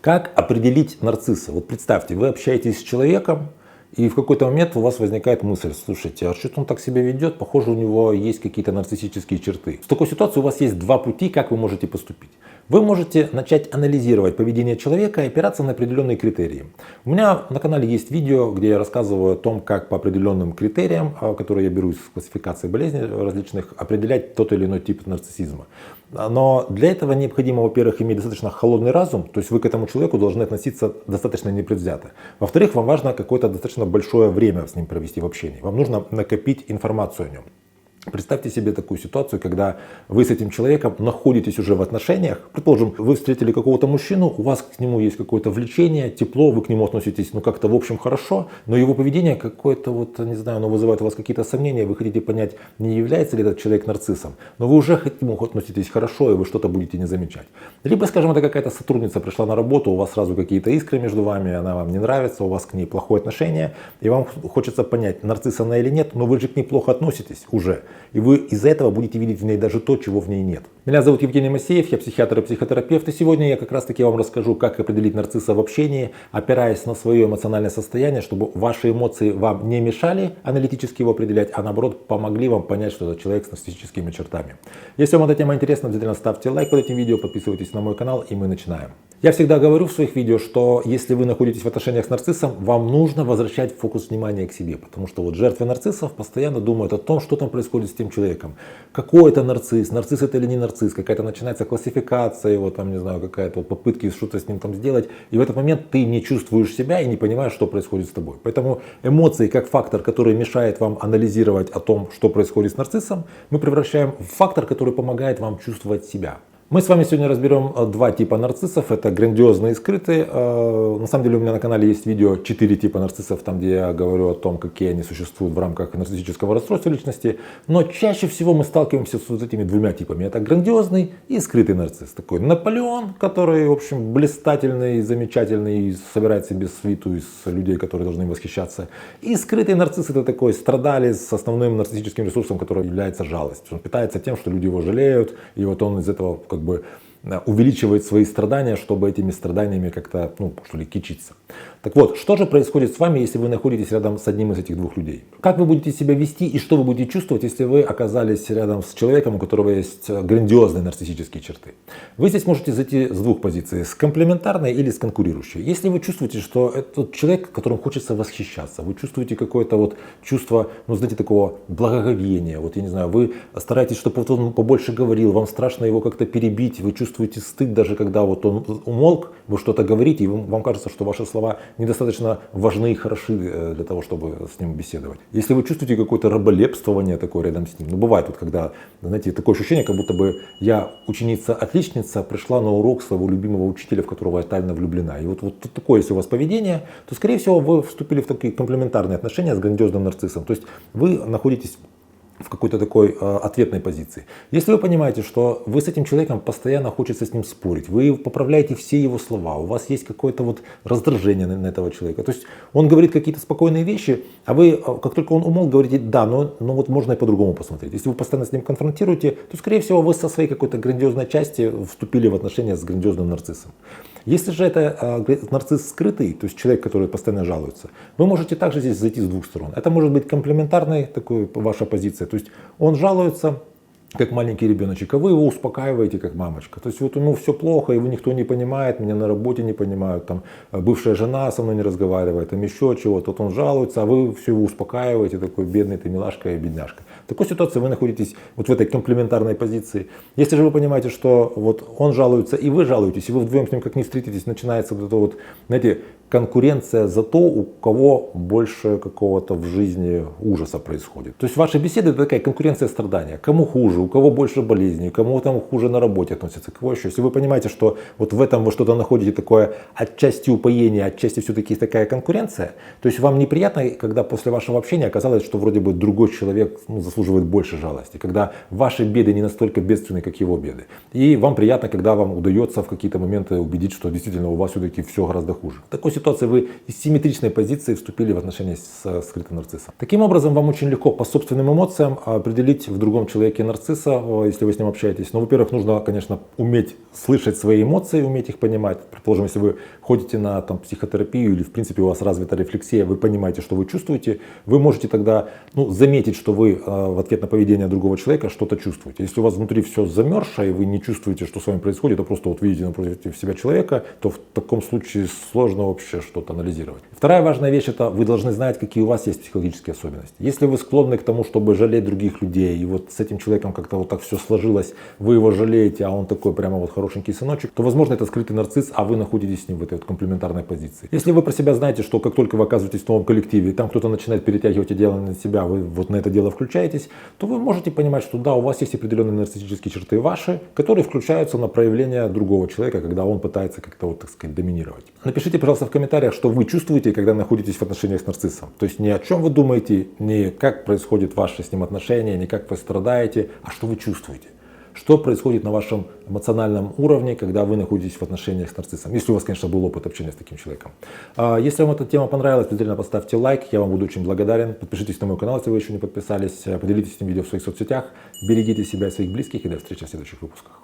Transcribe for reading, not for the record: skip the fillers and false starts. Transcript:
Как определить нарцисса? Вот представьте, вы общаетесь с человеком, и в какой-то момент у вас возникает мысль: слушайте, а что-то он так себя ведет, похоже, у него есть какие-то нарциссические черты. В такой ситуации у вас есть два пути, как вы можете поступить. Вы можете начать анализировать поведение человека и опираться на определенные критерии. У меня на канале есть видео, где я рассказываю о том, как по определенным критериям, которые я беру из классификации болезней различных, определять тот или иной тип нарциссизма. Но для этого необходимо, во-первых, иметь достаточно холодный разум, то есть вы к этому человеку должны относиться достаточно непредвзято. Во-вторых, вам важно какое-то достаточно большое время с ним провести в общении. Вам нужно накопить информацию о нем. Представьте себе такую ситуацию, когда вы с этим человеком находитесь уже в отношениях. Предположим, вы встретили какого-то мужчину, у вас к нему есть какое-то влечение, тепло, вы к нему относитесь, ну как-то в общем хорошо, но его поведение какое-то, вот, не знаю, оно вызывает у вас какие-то сомнения, вы хотите понять, не является ли этот человек нарциссом, но вы уже к нему относитесь хорошо, и вы что-то будете не замечать. Либо, скажем, это какая-то сотрудница пришла на работу, у вас сразу какие-то искры между вами, она вам не нравится, у вас к ней плохое отношение, и вам хочется понять, нарцисс она или нет, но вы же к ней плохо относитесь уже. И вы из-за этого будете видеть в ней даже то, чего в ней нет. Меня зовут Евгений Масеев, я психиатр и психотерапевт. И сегодня я как раз таки вам расскажу, как определить нарцисса в общении, опираясь на свое эмоциональное состояние, чтобы ваши эмоции вам не мешали аналитически его определять, а наоборот помогли вам понять, что это человек с нарциссическими чертами. Если вам эта тема интересна, обязательно ставьте лайк под этим видео, подписывайтесь на мой канал, и мы начинаем. Я всегда говорю в своих видео, что если вы находитесь в отношениях с нарциссом, вам нужно возвращать фокус внимания к себе, потому что вот жертвы нарциссов постоянно думают о том, что там происходит с тем человеком. Какой это нарцисс, нарцисс это или не нарцисс, какая-то начинается классификация его, там, не знаю, какая-то попытки что-то с ним там сделать, и в этот момент ты не чувствуешь себя и не понимаешь, что происходит с тобой. Поэтому эмоции как фактор, который мешает вам анализировать о том, что происходит с нарциссом, мы превращаем в фактор, который помогает вам чувствовать себя. Мы с вами сегодня разберем два типа нарциссов. Это грандиозные и скрытые. На самом деле у меня на канале есть видео 4 типа нарциссов, там где я говорю о том, какие они существуют в рамках нарциссического расстройства личности. Но чаще всего мы сталкиваемся с вот этими двумя типами. Это грандиозный и скрытый нарцисс. Такой Наполеон, который, в общем, блистательный, замечательный, и собирает себе свиту из людей, которые должны им восхищаться. И скрытый нарцисс — это такой страдалец с основным нарциссическим ресурсом, который является жалость. Он питается тем, что люди его жалеют, и вот он из этого увеличивает свои страдания, чтобы этими страданиями как-то, что ли, кичиться. Так вот, что же происходит с вами, если вы находитесь рядом с одним из этих двух людей? Как вы будете себя вести и что вы будете чувствовать, если вы оказались рядом с человеком, у которого есть грандиозные нарциссические черты? Вы здесь можете зайти с двух позиций, с комплементарной или с конкурирующей. Если вы чувствуете, что это человек, которым хочется восхищаться, вы чувствуете какое-то вот чувство, знаете, такого благоговения, вот я не знаю, вы стараетесь, чтобы он побольше говорил, вам страшно его как-то перебить, вы чувствуете стыд, даже когда вот он умолк, вы что-то говорите, и вам кажется, что ваши слова недостаточно важны и хороши для того, чтобы с ним беседовать. Если вы чувствуете какое-то раболепствование такое рядом с ним, бывает вот когда, знаете, такое ощущение, как будто бы я, ученица-отличница, пришла на урок своего любимого учителя, в которого я тайно влюблена. И вот такое, если у вас поведение, то, скорее всего, вы вступили в такие комплементарные отношения с грандиозным нарциссом. То есть вы находитесь в какой-то такой ответной позиции. Если вы понимаете, что вы с этим человеком постоянно хочется с ним спорить, вы поправляете все его слова, у вас есть какое-то вот раздражение на этого человека. То есть он говорит какие-то спокойные вещи, а вы, как только он умолк, говорите: да, но вот можно и по-другому посмотреть. Если вы постоянно с ним конфронтируете, то, скорее всего, вы со своей какой-то грандиозной части вступили в отношения с грандиозным нарциссом. Если же это нарцисс скрытый, то есть человек, который постоянно жалуется, вы можете также здесь зайти с двух сторон. Это может быть комплементарной такой ваша позиция. То есть он жалуется, как маленький ребеночек, а вы его успокаиваете, как мамочка. То есть вот ему все плохо, его никто не понимает, меня на работе не понимают, там бывшая жена со мной не разговаривает, там еще чего-то, вот он жалуется, а вы все его успокаиваете, такой бедный ты милашка и бедняжка. В такой ситуации вы находитесь вот в этой комплементарной позиции. Если же вы понимаете, что вот он жалуется и вы жалуетесь, и вы вдвоем с ним как не встретитесь, начинается вот это вот, знаете, конкуренция за то, у кого больше какого-то в жизни ужаса происходит. То есть ваши беседы — это такая конкуренция страдания. Кому хуже, у кого больше болезней, кому там хуже на работе относятся, кого еще. Если вы понимаете, что вот в этом вы что-то находите такое отчасти упоение, отчасти все-таки такая конкуренция, то есть вам неприятно, когда после вашего общения оказалось, что вроде бы другой человек заслуживает больше жалости, когда ваши беды не настолько бедственны, как его беды. И вам приятно, когда вам удается в какие-то моменты убедить, что действительно у вас все-таки все гораздо хуже. В такой ситуации вы из симметричной позиции вступили в отношения с скрытым нарциссом. Таким образом, вам очень легко по собственным эмоциям определить в другом человеке нарцисса, нарцисса, если вы с ним общаетесь. Но, во-первых, нужно, конечно, уметь слышать свои эмоции, уметь их понимать. Предположим, если вы ходите на психотерапию или, в принципе, у вас развита рефлексия, вы понимаете, что вы чувствуете, вы можете тогда заметить, что вы в ответ на поведение другого человека что-то чувствуете. Если у вас внутри все замерзшее, и вы не чувствуете, что с вами происходит, а просто видите напротив себя человека, то в таком случае сложно вообще что-то анализировать. Вторая важная вещь — это вы должны знать, какие у вас есть психологические особенности. Если вы склонны к тому, чтобы жалеть других людей, и вот с этим человеком как-то вот так все сложилось, вы его жалеете, а он такой прямо вот хорошенький сыночек, то, возможно, это скрытый нарцисс, а вы находитесь с ним в этой вот комплементарной позиции. Если вы про себя знаете, что как только вы оказываетесь в новом коллективе, и там кто-то начинает перетягивать дело на себя, вы вот на это дело включаетесь, то вы можете понимать, что да, у вас есть определенные нарциссические черты ваши, которые включаются на проявление другого человека, когда он пытается как-то вот, так сказать, доминировать. Напишите, пожалуйста, в комментариях, что вы чувствуете, когда находитесь в отношениях с нарциссом. То есть не о чем вы думаете, не как происходит ваши с ним отношения, не как вы страдаете, а что вы чувствуете. Что происходит на вашем эмоциональном уровне, когда вы находитесь в отношениях с нарциссом. Если у вас, конечно, был опыт общения с таким человеком. Если вам эта тема понравилась, обязательно поставьте лайк, я вам буду очень благодарен. Подпишитесь на мой канал, если вы еще не подписались. Поделитесь этим видео в своих соцсетях. Берегите себя и своих близких, и до встречи в следующих выпусках.